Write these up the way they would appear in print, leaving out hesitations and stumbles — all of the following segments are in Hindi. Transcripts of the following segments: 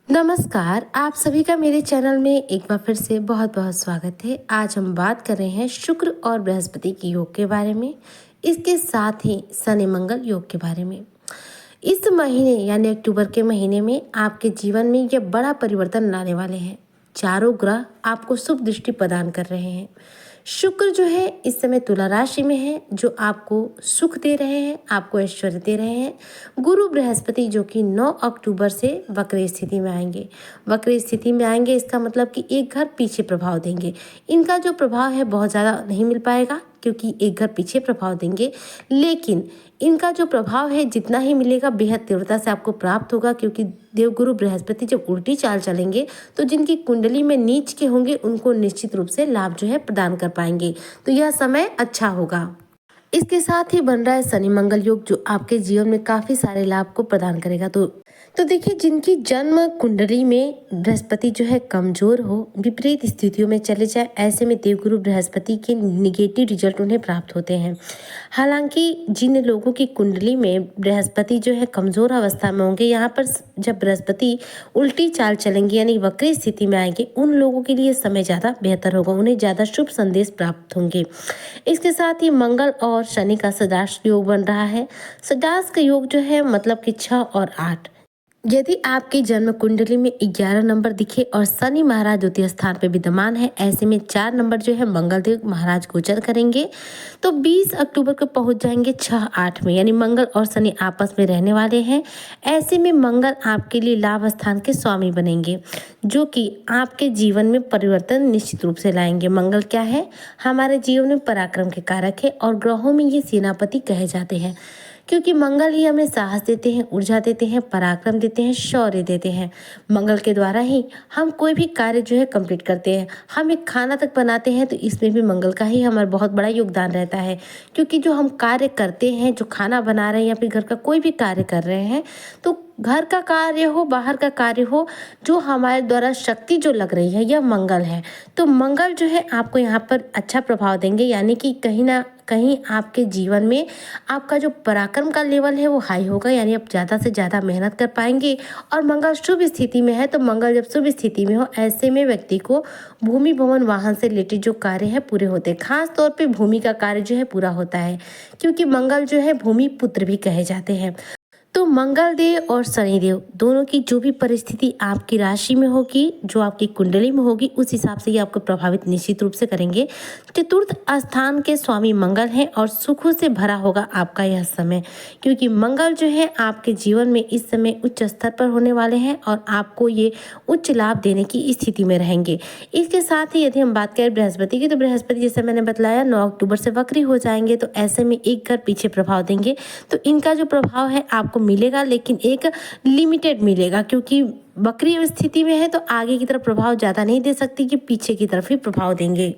नमस्कार, आप सभी का मेरे चैनल में एक बार फिर से बहुत बहुत स्वागत है। आज हम बात कर रहे हैं शुक्र और बृहस्पति के योग के बारे में, इसके साथ ही शनि मंगल योग के बारे में। इस महीने यानी अक्टूबर के महीने में आपके जीवन में यह बड़ा परिवर्तन लाने वाले हैं। चारों ग्रह आपको शुभ दृष्टि प्रदान कर रहे हैं। शुक्र जो है इस समय तुला राशि में है, जो आपको सुख दे रहे हैं, आपको ऐश्वर्य दे रहे हैं। गुरु बृहस्पति जो कि 9 अक्टूबर से वक्र स्थिति में आएंगे। वक्र स्थिति में आएंगे इसका मतलब कि एक घर पीछे प्रभाव देंगे। इनका जो प्रभाव है बहुत ज़्यादा नहीं मिल पाएगा, क्योंकि एक घर पीछे प्रभाव देंगे, लेकिन इनका जो प्रभाव है जितना ही मिलेगा बेहद तीव्रता से आपको प्राप्त होगा, क्योंकि देवगुरु बृहस्पति जब उल्टी चाल चलेंगे तो जिनकी कुंडली में नीच के होंगे उनको निश्चित रूप से लाभ जो है प्रदान कर पाएंगे। तो यह समय अच्छा होगा। इसके साथ ही बन रहा है शनि मंगल योग, जो आपके जीवन में काफी सारे लाभ को प्रदान करेगा। तो देखिए, जिनकी जन्म कुंडली में बृहस्पति जो है कमजोर हो, विपरीत स्थितियों में चले जाए, ऐसे में देवगुरु बृहस्पति के निगेटिव रिजल्ट उन्हें प्राप्त होते हैं। हालांकि जिन लोगों की कुंडली में बृहस्पति जो है कमजोर अवस्था में होंगे, यहाँ पर जब बृहस्पति उल्टी चाल चलेंगे यानी वक्री स्थिति में आएंगे, उन लोगों के लिए समय ज़्यादा बेहतर होगा, उन्हें ज़्यादा शुभ संदेश प्राप्त होंगे। इसके साथ ही मंगल और शनि का सदाष्ट योग बन रहा है। सदाष्ट योग जो है मतलब कि 6 और 8। यदि आपकी जन्म कुंडली में 11 नंबर दिखे और शनि महाराज द्वितीय स्थान पर विद्यमान है, ऐसे में 4 नंबर जो है मंगलदेव महाराज गोचर करेंगे, तो 20 अक्टूबर को पहुंच जाएंगे 6-8 में, यानी मंगल और शनि आपस में रहने वाले हैं। ऐसे में मंगल आपके लिए लाभ स्थान के स्वामी बनेंगे, जो कि आपके जीवन में परिवर्तन निश्चित रूप से लाएंगे। मंगल क्या है? हमारे जीवन में पराक्रम के कारक है और ग्रहों में ये सेनापति कहे जाते हैं, क्योंकि मंगल ही हमें साहस देते हैं, ऊर्जा देते हैं, पराक्रम देते हैं, शौर्य देते हैं। मंगल के द्वारा ही हम कोई भी कार्य जो है कंप्लीट करते हैं। हम एक खाना तक बनाते हैं तो इसमें भी मंगल का ही हमारा बहुत बड़ा योगदान रहता है, क्योंकि जो हम कार्य करते हैं, जो खाना बना रहे हैं या फिर घर का कोई भी कार्य कर रहे हैं, तो घर का कार्य हो, बाहर का कार्य हो, जो हमारे द्वारा शक्ति जो लग रही है, यह मंगल है। तो मंगल जो है आपको यहाँ पर अच्छा प्रभाव देंगे, यानी कि कहीं ना कहीं आपके जीवन में आपका जो पराक्रम का लेवल है वो हाई होगा, यानी आप ज़्यादा से ज़्यादा मेहनत कर पाएंगे। और मंगल शुभ स्थिति में है, तो मंगल जब शुभ स्थिति में हो, ऐसे में व्यक्ति को भूमि भवन वाहन से रिलेटेड जो कार्य है पूरे होते हैं। खास तौर पे भूमि का कार्य जो है पूरा होता है, क्योंकि मंगल जो है भूमि पुत्र भी कहे जाते हैं। तो मंगल देव और शनिदेव दोनों की जो भी परिस्थिति आपकी राशि में होगी, जो आपकी कुंडली में होगी, उस हिसाब से ये आपको प्रभावित निश्चित रूप से करेंगे। चतुर्थ स्थान के स्वामी मंगल हैं और सुखों से भरा होगा आपका यह समय, क्योंकि मंगल जो है आपके जीवन में इस समय उच्च स्तर पर होने वाले हैं और आपको ये उच्च लाभ देने की स्थिति में रहेंगे। इसके साथ ही यदि हम बात करें बृहस्पति की, तो बृहस्पति जैसे मैंने बताया 9 अक्टूबर से वक्री हो जाएंगे, तो ऐसे में एक घर पीछे प्रभाव देंगे। तो इनका जो प्रभाव है आपको मिलेगा, लेकिन एक लिमिटेड मिलेगा, क्योंकि वक्री स्थिति में है तो आगे की तरफ प्रभाव ज़्यादा नहीं दे सकती, कि पीछे की तरफ ही प्रभाव देंगे।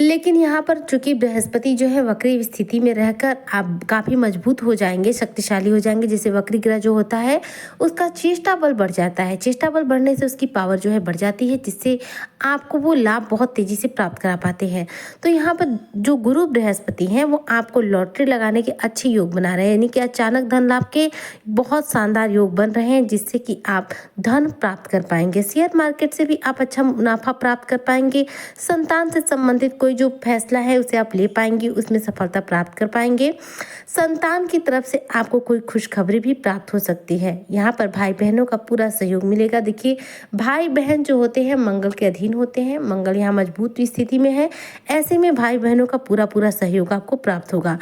लेकिन यहाँ पर चूंकि बृहस्पति जो है वक्री स्थिति में रहकर आप काफ़ी मजबूत हो जाएंगे, शक्तिशाली हो जाएंगे। जैसे वक्री ग्रह जो होता है उसका चेष्टा बल बढ़ जाता है, चेष्टा बल बढ़ने से उसकी पावर जो है बढ़ जाती है, जिससे आपको वो लाभ बहुत तेज़ी से प्राप्त करा पाते हैं। तो यहाँ पर जो गुरु बृहस्पति हैं वो आपको लॉटरी लगाने के अच्छे योग बना रहे हैं, यानी कि अचानक धन लाभ के बहुत शानदार योग बन रहे हैं, जिससे कि आप धन प्राप्त कर पाएंगे। शेयर मार्केट से भी आप अच्छा मुनाफा प्राप्त कर पाएंगे। संतान से संबंधित कोई जो फैसला है उसे आप ले पाएंगे, उसमें सफलता प्राप्त कर पाएंगे। संतान की तरफ से आपको कोई खुशखबरी भी प्राप्त हो सकती है। यहाँ पर भाई बहनों का पूरा सहयोग मिलेगा। देखिए, भाई बहन जो होते हैं मंगल के अधीन होते हैं, मंगल यहाँ मजबूत स्थिति में है, ऐसे में भाई बहनों का पूरा सहयोग आपको प्राप्त होगा।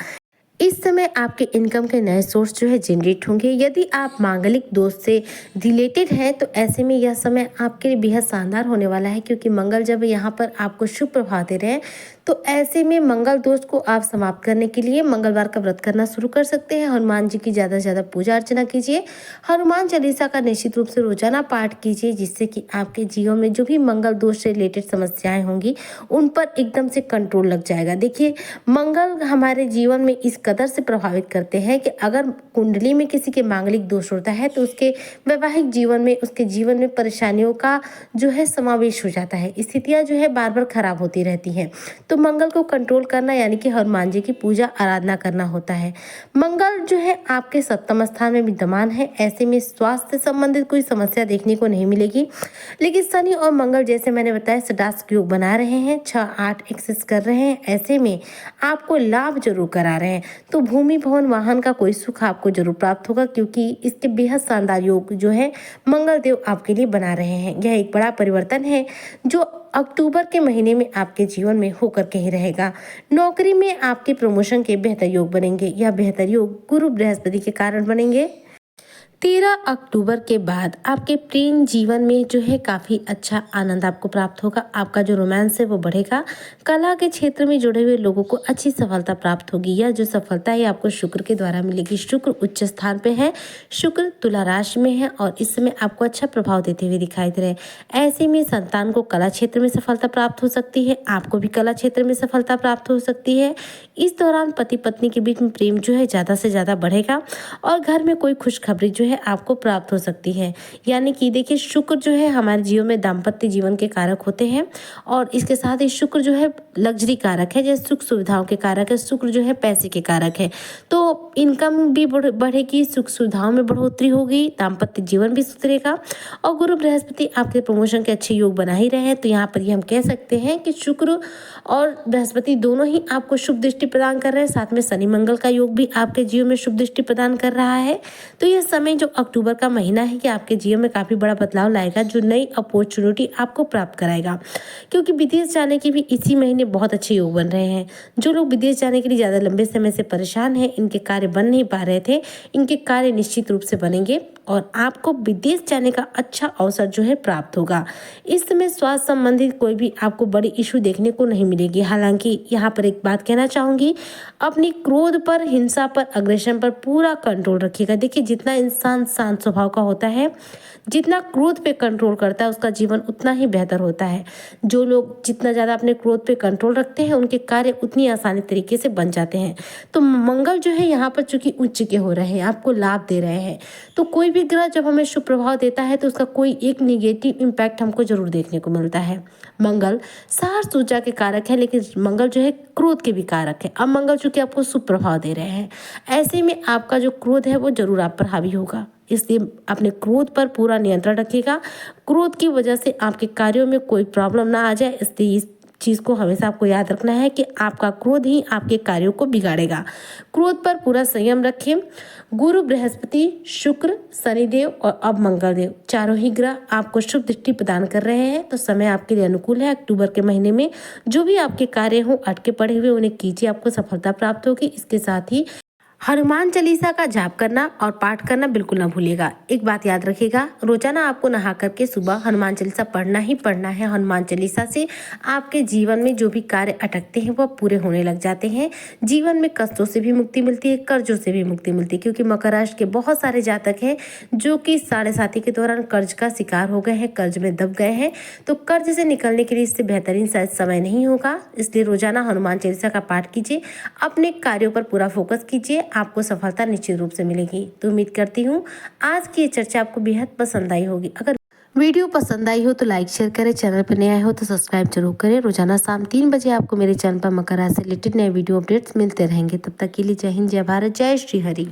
इस समय आपके इनकम के नए सोर्स जो है जनरेट होंगे। यदि आप मांगलिक दोष से रिलेटेड हैं, तो ऐसे में यह समय आपके लिए बेहद शानदार होने वाला है, क्योंकि मंगल जब यहाँ पर आपको शुभ प्रभाव दे रहे हैं, तो ऐसे में मंगल दोष को आप समाप्त करने के लिए मंगलवार का व्रत करना शुरू कर सकते हैं। हनुमान जी की ज़्यादा से ज़्यादा पूजा अर्चना कीजिए। हनुमान चालीसा का निश्चित रूप से रोजाना पाठ कीजिए, जिससे कि आपके जीवन में जो भी मंगल दोष से रिलेटेड समस्याएं होंगी उन पर एकदम से कंट्रोल लग जाएगा। देखिए, मंगल हमारे जीवन में इस कदर से प्रभावित करते हैं कि अगर कुंडली में किसी के मांगलिक दोष होता है तो उसके वैवाहिक जीवन में, उसके जीवन में परेशानियों का जो है समावेश हो जाता है। स्थितियाँ जो है बार बार खराब होती रहती हैं। तो मंगल को कंट्रोल करना यानी कि हनुमान जी की पूजा आराधना करना होता है। मंगल जो है आपके सप्तम स्थान में विद्यमान है, ऐसे में स्वास्थ्य संबंधित कोई समस्या देखने को नहीं मिलेगी। लेकिन शनि और मंगल जैसे मैंने बताया षडाष्टक योग बना रहे हैं, 6-8 एक्सेस कर रहे हैं, ऐसे में आपको लाभ जरूर करा रहे हैं। तो भूमि भवन वाहन का कोई सुख आपको जरूर प्राप्त होगा, क्योंकि इसके बेहद शानदार योग जो है मंगल देव आपके लिए बना रहे हैं। यह एक बड़ा परिवर्तन है जो अक्टूबर के महीने में आपके जीवन में होकर के ही रहेगा। नौकरी में आपके प्रमोशन के बेहतर योग बनेंगे। यह बेहतर योग गुरु बृहस्पति के कारण बनेंगे। 13 अक्टूबर के बाद आपके प्रेम जीवन में जो है काफ़ी अच्छा आनंद आपको प्राप्त होगा। आपका जो रोमांस है वो बढ़ेगा। कला के क्षेत्र में जुड़े हुए लोगों को अच्छी सफलता प्राप्त होगी। यह जो सफलता है आपको शुक्र के द्वारा मिलेगी। शुक्र उच्च स्थान पे है, शुक्र तुला राशि में है और इस समय आपको अच्छा प्रभाव देते हुए दिखाई दे रहे हैं। ऐसे में संतान को कला क्षेत्र में सफलता प्राप्त हो सकती है, आपको भी कला क्षेत्र में सफलता प्राप्त हो सकती है। इस दौरान पति पत्नी के बीच में प्रेम जो है ज़्यादा से ज़्यादा बढ़ेगा और घर में कोई खुशखबरी जो है आपको प्राप्त हो सकती है। यानी कि देखिए शुक्र जो है हमारे जीवन में दाम्पत्य जीवन के कारक होते हैं और इसके साथ ही शुक्र जो है लग्जरी कारक है, जैसे सुख सुविधाओं के कारक है। शुक्र जो है पैसे के कारक है, तो इनकम भी बढ़ेगी, सुख सुविधाओं में बढ़ोतरी होगी, दाम्पत्य जीवन भी सुधरेगा। और गुरु बृहस्पति आपके प्रमोशन के अच्छे योग बना ही रहे हैं, तो यहाँ पर ये हम कह सकते हैं कि शुक्र और बृहस्पति दोनों ही आपको शुभ दृष्टि प्रदान कर रहे हैं। साथ में शनि मंगल का योग भी आपके जीवन में शुभ दृष्टि प्रदान कर रहा है। तो यह समय जो अक्टूबर का महीना है कि आपके जीवन में काफ़ी बड़ा बदलाव लाएगा, जो नई अपॉर्चुनिटी आपको प्राप्त कराएगा। क्योंकि विदेश जाने के भी इसी महीने बहुत अच्छे योग बन रहे हैं। जो लोग विदेश जाने के लिए ज़्यादा लंबे समय से परेशान हैं, इनके कार्य बन नहीं पा रहे थे, इनके कार्य निश्चित रूप से बनेंगे और आपको विदेश जाने का अच्छा अवसर जो है प्राप्त होगा। इस समय स्वास्थ्य संबंधित कोई भी आपको बड़ी इशू देखने को नहीं मिलेगी। हालांकि यहाँ पर एक बात कहना चाहूँगी, अपनी क्रोध पर, हिंसा पर, अग्रेशन पर पूरा कंट्रोल रखिएगा। देखिए जितना इंसान शांत स्वभाव का होता है, जितना क्रोध पे कंट्रोल करता है, उसका जीवन उतना ही बेहतर होता है। जो लोग जितना ज़्यादा अपने क्रोध पे कंट्रोल रखते हैं, उनके कार्य उतनी आसानी तरीके से बन जाते हैं। तो मंगल जो है यहाँ पर चूंकि उच्च के हो रहे हैं, आपको लाभ दे रहे हैं। तो कोई भी ग्रह जब हमें शुभ प्रभाव देता है तो उसका कोई एक निगेटिव इम्पैक्ट हमको जरूर देखने को मिलता है। मंगल साहस ऊर्जा के कारक है, लेकिन मंगल जो है क्रोध के भी कारक है। अब मंगल चूंकि आपको शुभ प्रभाव दे रहे हैं, ऐसे में आपका जो क्रोध है वो जरूर आप पर हावी होगा। इसलिए अपने क्रोध पर पूरा नियंत्रण रखिएगा। क्रोध की वजह से आपके कार्यों में कोई प्रॉब्लम ना आ जाए, इसलिए इस चीज़ को हमेशा आपको याद रखना है कि आपका क्रोध ही आपके कार्यों को बिगाड़ेगा। क्रोध पर पूरा संयम रखें। गुरु बृहस्पति, शुक्र, शनिदेव और अब मंगलदेव चारों ही ग्रह आपको शुभ दृष्टि प्रदान कर रहे हैं, तो समय आपके लिए अनुकूल है। अक्टूबर के महीने में जो भी आपके कार्य हों, अटके पड़े हुए, उन्हें कीजिए, आपको सफलता प्राप्त होगी। इसके साथ ही हनुमान चालीसा का जाप करना और पाठ करना बिल्कुल ना भूलिएगा। एक बात याद रखिएगा, रोजाना आपको नहा करके सुबह हनुमान चालीसा पढ़ना ही पढ़ना है। हनुमान चालीसा से आपके जीवन में जो भी कार्य अटकते हैं वह पूरे होने लग जाते हैं। जीवन में कष्टों से भी मुक्ति मिलती है, कर्जों से भी मुक्ति मिलती है। क्योंकि मकर राशि के बहुत सारे जातक हैं जो कि 7.5 के दौरान कर्ज का शिकार हो गए हैं, कर्ज में दब गए हैं। तो कर्ज से निकलने के लिए इससे बेहतरीन शायद समय नहीं होगा। इसलिए रोजाना हनुमान चालीसा का पाठ कीजिए, अपने कार्यों पर पूरा फोकस कीजिए, आपको सफलता निश्चित रूप से मिलेगी। तो उम्मीद करती हूँ आज की ये चर्चा आपको बेहद पसंद आई होगी। अगर वीडियो पसंद आई हो तो लाइक शेयर करें, चैनल पर नए आए हो तो सब्सक्राइब जरूर करें। रोजाना शाम 3 बजे आपको मेरे चैनल पर मकर राशि से रिलेटेड नए वीडियो अपडेट्स मिलते रहेंगे। तब तक के लिए जय हिंद, जय भारत, जय श्री हरि।